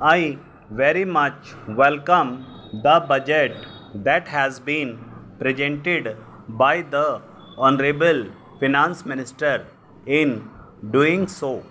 I very much welcome the budget that has been presented by the Honorable Finance Minister. In doing so,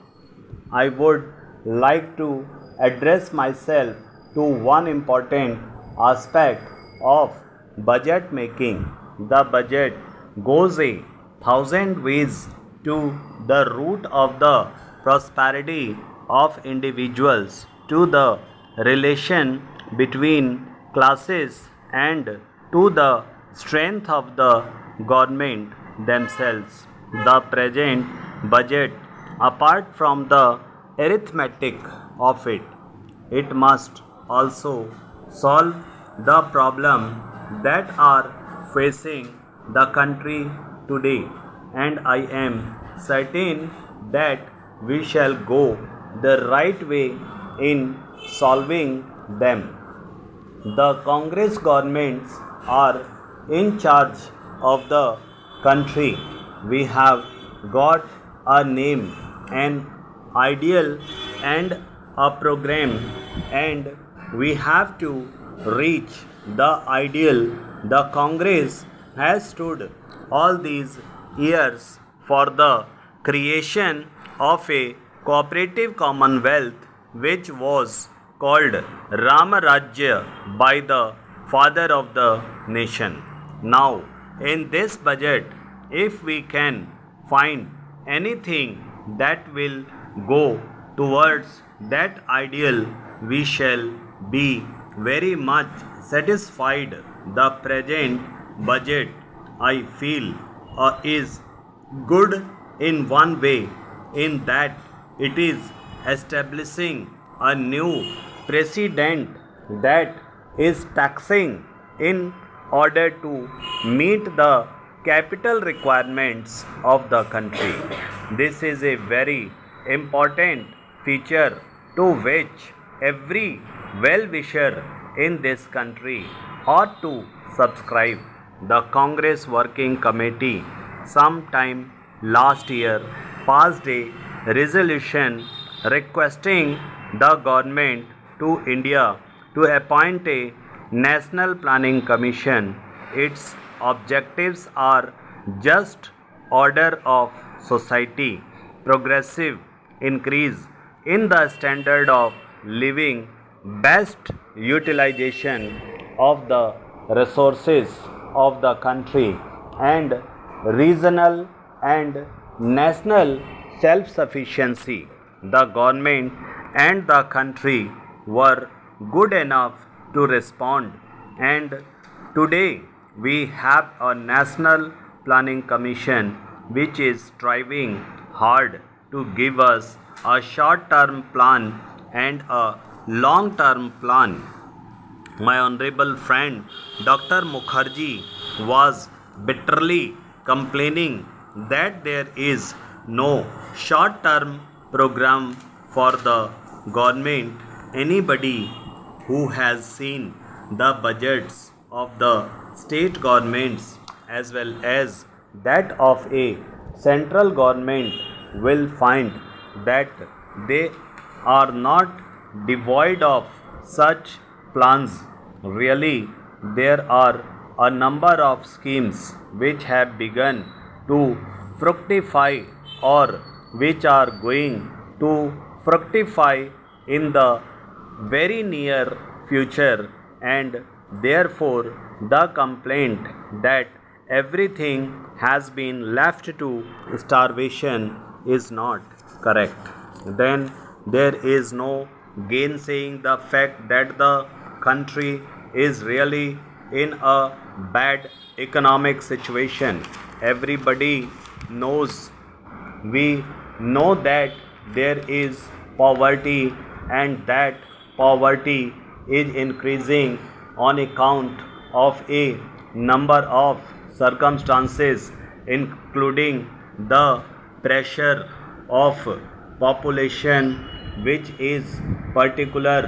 I would like to address myself to one important aspect of budget making. The budget goes a thousand ways to the root of the prosperity of individuals, to the relation between classes, and to the strength of the government themselves. The present budget, apart from the arithmetic of it must also solve the problem that are facing the country today, and I am certain that we shall go the right way in solving them. The Congress governments are in charge of the country. We have got a name, an ideal, and a program, and we have to reach the ideal. The Congress has stood all these years for the creation of a cooperative commonwealth which was called Ramarajya by the father of the nation. Now, in this budget, if we can find anything that will go towards that ideal, we shall be very much satisfied. The present budget, I feel, is good in one way, in that it is establishing a new precedent that is taxing in order to meet the capital requirements of the country. This is a very important feature to which every well-wisher in this country ought to subscribe. The Congress Working Committee sometime last year passed a resolution requesting the government to India to appoint a National Planning Commission. Its objectives are just order of society, progressive increase in the standard of living, best utilization of the resources of the country, and regional and national self-sufficiency. The government and the country were good enough to respond, and today we have a National Planning Commission which is striving hard to give us a short-term plan and a long-term plan. My honorable friend Dr. Mukherjee was bitterly complaining that there is no short-term program for the government. Anybody who has seen the budgets of the state governments as well as that of a central government will find that they are not devoid of such plans. Really, there are a number of schemes which have begun to fructify or which are going to fructify in the very near future, and therefore the complaint that everything has been left to starvation is not correct. Then there is no gainsaying the fact that the country is really in a bad economic situation. Everybody knows, we know that there is poverty, and that poverty is increasing on account of a number of circumstances, including the pressure of population, which is particular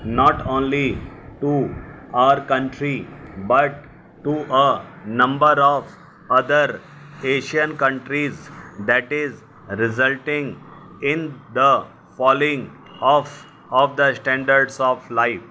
not only to our country but to a number of other Asian countries, that is resulting in the falling of of the standards of life.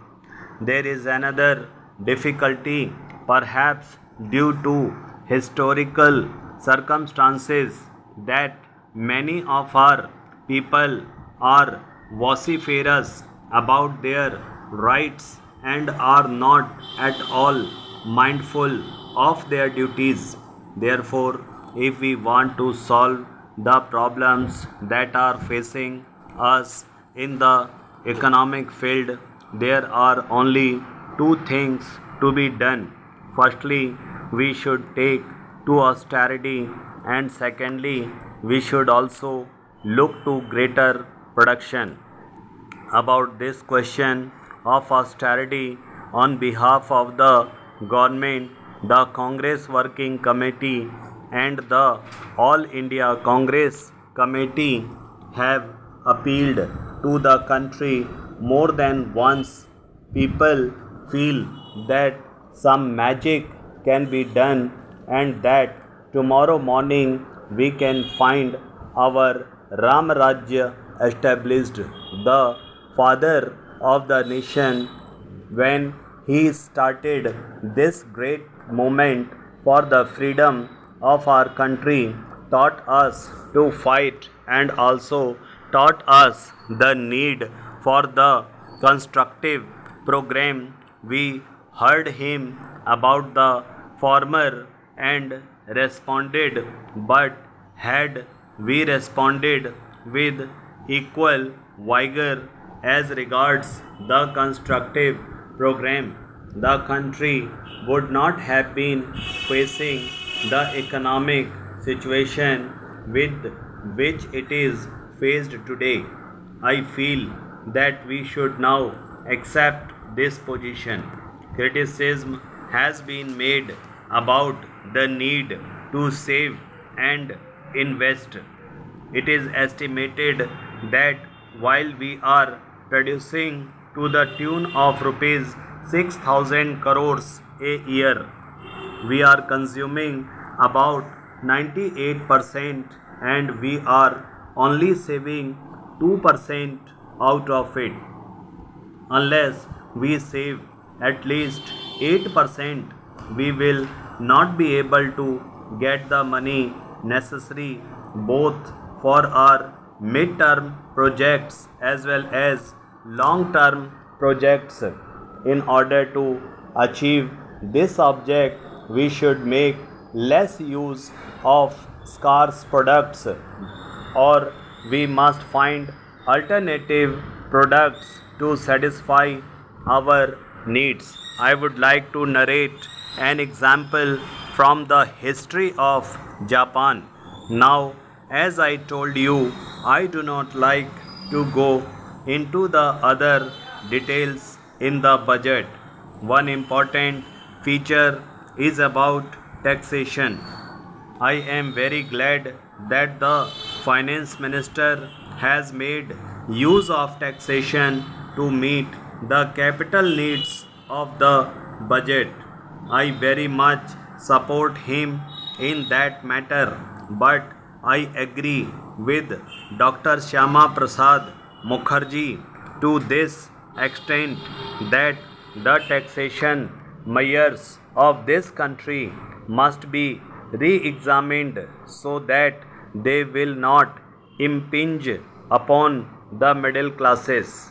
There is another difficulty, perhaps due to historical circumstances, that many of our people are vociferous about their rights and are not at all mindful of their duties. Therefore, if we want to solve the problems that are facing us in the economic field, there are only two things to be done. Firstly, we should take to austerity, and secondly, we should also look to greater production. About this question of austerity, on behalf of the government, the Congress Working Committee and the All India Congress Committee have appealed to the country more than once. People feel that some magic can be done and that tomorrow morning we can find our Ram Rajya established. The father of the nation, when he started this great movement for the freedom of our country, taught us to fight and also taught us the need for the constructive program. We heard him about the former and responded, but had we responded with equal vigor as regards the constructive program, the country would not have been facing the economic situation with which it is faced today. I feel that we should now accept this position. Criticism has been made about the need to save and invest. It is estimated that while we are producing to the tune of rupees 6,000 crores a year, we are consuming about 98% and we are only saving 2% out of it. Unless we save at least 8%, we will not be able to get the money necessary both for our mid-term projects as well as long-term projects. In order to achieve this object, we should make less use of scarce products, or we must find alternative products to satisfy our needs. I would like to narrate an example from the history of Japan. Now, as I told you, I do not like to go into the other details in the budget. One important feature is about taxation. I am very glad that the finance minister has made use of taxation to meet the capital needs of the budget. I very much support him in that matter, but I agree with Dr. Shyama Prasad Mukherjee to this extent that the taxation measures of this country must be re-examined so that they will not impinge upon the middle classes.